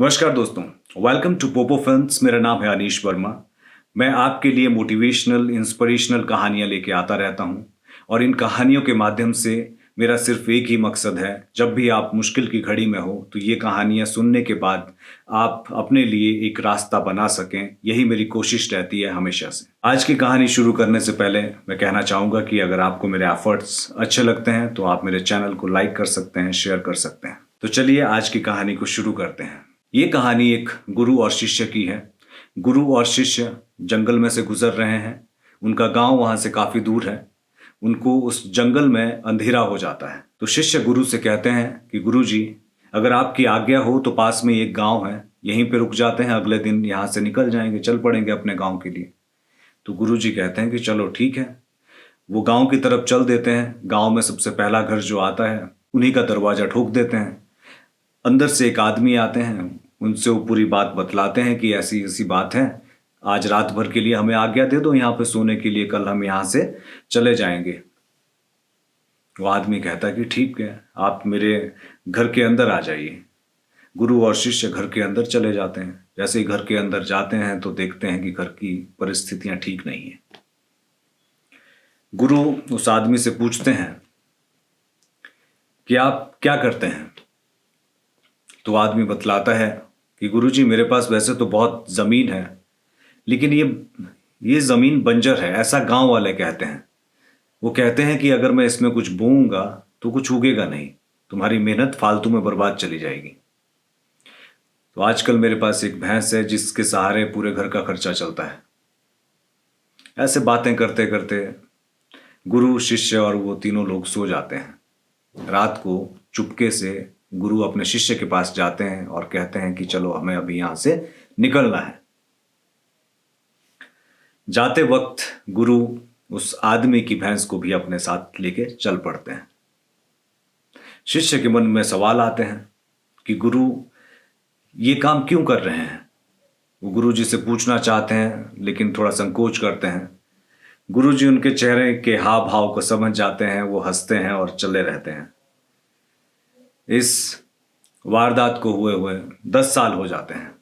नमस्कार दोस्तों, welcome to Poopó films. मेरा नाम है अनीश वर्मा। मैं आपके लिए मोटिवेशनल इंस्पिरेशनल कहानियां लेके आता रहता हूं और इन कहानियों के माध्यम से मेरा सिर्फ एक ही मकसद है, जब भी आप मुश्किल की घड़ी में हो तो ये कहानियां सुनने के बाद आप अपने लिए एक रास्ता बना सकें। यही मेरी कोशिश रहती है हमेशा से। आज की कहानी शुरू करने से पहले मैं कहना चाहूँगा कि अगर आपको मेरे एफर्ट्स अच्छे लगते हैं तो आप मेरे चैनल को लाइक कर सकते हैं, शेयर कर सकते हैं। तो चलिए आज की कहानी को शुरू करते हैं। ये कहानी एक गुरु और शिष्य की है। गुरु और शिष्य जंगल में से गुजर रहे हैं। उनका गांव वहां से काफी दूर है। उनको उस जंगल में अंधेरा हो जाता है। तो शिष्य गुरु से कहते हैं कि गुरु जी, अगर आपकी आज्ञा हो तो पास में एक गांव है, यहीं पे रुक जाते हैं, अगले दिन यहाँ से निकल जाएंगे, चल पड़ेंगे अपने गांव के लिए। तो गुरु जी कहते हैं कि चलो ठीक है। वो गांव की तरफ चल देते हैं। गांव में सबसे पहला घर जो आता है उन्हीं का दरवाजा ठोक देते हैं। अंदर से एक आदमी आते हैं, उनसे वो पूरी बात बतलाते हैं कि ऐसी ऐसी बात है, आज रात भर के लिए हमें आज्ञा दे दो यहाँ पे सोने के लिए, कल हम यहाँ से चले जाएंगे। वो आदमी कहता है कि ठीक है, आप मेरे घर के अंदर आ जाइए। गुरु और शिष्य घर के अंदर चले जाते हैं। जैसे ही घर के अंदर जाते हैं तो देखते हैं कि घर की परिस्थितियां ठीक नहीं है। गुरु उस आदमी से पूछते हैं कि आप क्या करते हैं। तो आदमी बतलाता है कि गुरुजी, मेरे पास वैसे तो बहुत ज़मीन है, लेकिन ये ज़मीन बंजर है, ऐसा गांव वाले कहते हैं। वो कहते हैं कि अगर मैं इसमें कुछ बोऊंगा तो कुछ उगेगा नहीं, तुम्हारी मेहनत फालतू में बर्बाद चली जाएगी। तो आजकल मेरे पास एक भैंस है जिसके सहारे पूरे घर का खर्चा चलता है। ऐसे बातें करते करते गुरु, शिष्य और वो तीनों लोग सो जाते हैं। रात को चुपके से गुरु अपने शिष्य के पास जाते हैं और कहते हैं कि चलो हमें अभी यहां से निकलना है। जाते वक्त गुरु उस आदमी की भैंस को भी अपने साथ लेके चल पड़ते हैं। शिष्य के मन में सवाल आते हैं कि गुरु ये काम क्यों कर रहे हैं। वो गुरु जी से पूछना चाहते हैं लेकिन थोड़ा संकोच करते हैं। गुरु जी उनके चेहरे के हाव भाव को समझ जाते हैं। वो हंसते हैं और चले रहते हैं। इस वारदात को हुए 10 साल हो जाते हैं।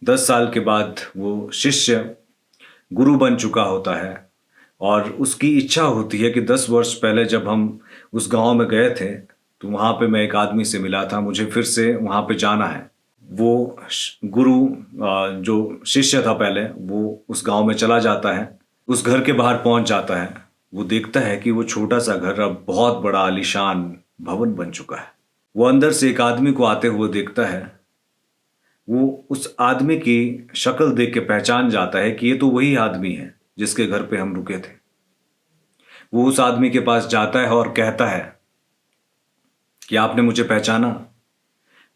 10 साल के बाद वो शिष्य गुरु बन चुका होता है और उसकी इच्छा होती है कि 10 वर्ष पहले जब हम उस गांव में गए थे तो वहाँ पे मैं एक आदमी से मिला था, मुझे फिर से वहाँ पे जाना है। वो गुरु जो शिष्य था पहले, वो उस गांव में चला जाता है। उस घर के बाहर पहुंच जाता है। वो देखता है कि वो छोटा सा घर अब बहुत बड़ा आलीशान भवन बन चुका है। वो अंदर से एक आदमी को आते हुए देखता है। वो उस आदमी की शक्ल देख के पहचान जाता है कि ये तो वही आदमी है जिसके घर पे हम रुके थे। वो उस आदमी के पास जाता है और कहता है कि आपने मुझे पहचाना,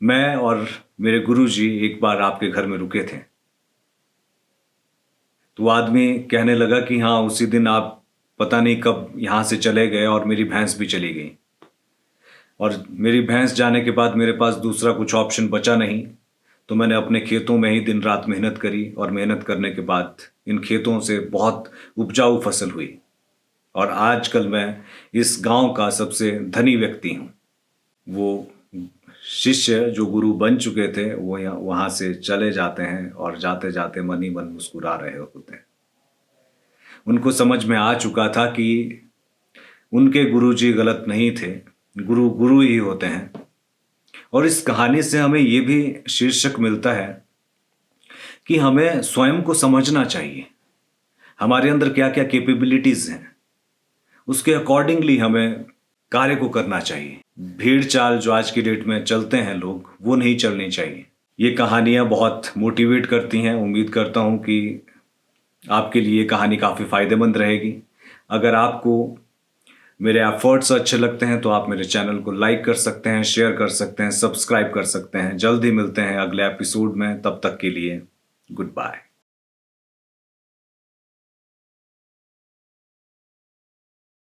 मैं और मेरे गुरुजी एक बार आपके घर में रुके थे। तो वो आदमी कहने लगा कि हाँ, उसी दिन आप पता नहीं कब यहाँ से चले गए और मेरी भैंस भी चली गई। और मेरी भैंस जाने के बाद मेरे पास दूसरा कुछ ऑप्शन बचा नहीं, तो मैंने अपने खेतों में ही दिन रात मेहनत करी और मेहनत करने के बाद इन खेतों से बहुत उपजाऊ फसल हुई और आजकल मैं इस गांव का सबसे धनी व्यक्ति हूँ। वो शिष्य जो गुरु बन चुके थे वो वहाँ से चले जाते हैं और जाते जाते मन ही मन मुस्कुरा रहे होते हैं। उनको समझ में आ चुका था कि उनके गुरु जी गलत नहीं थे, गुरु गुरु ही होते हैं। और इस कहानी से हमें ये भी शीर्षक मिलता है कि हमें स्वयं को समझना चाहिए, हमारे अंदर क्या क्या कैपेबिलिटीज हैं, उसके अकॉर्डिंगली हमें कार्य को करना चाहिए। भीड़ चाल जो आज की डेट में चलते हैं लोग, वो नहीं चलनी चाहिए। ये कहानियाँ बहुत मोटिवेट करती हैं। उम्मीद करता हूँ कि आपके लिए कहानी काफ़ी फ़ायदेमंद रहेगी। अगर आपको मेरे एफर्ट्स अच्छे लगते हैं तो आप मेरे चैनल को लाइक कर सकते हैं, शेयर कर सकते हैं, सब्सक्राइब कर सकते हैं। जल्द ही मिलते हैं अगले एपिसोड में। तब तक के लिए गुड बाय।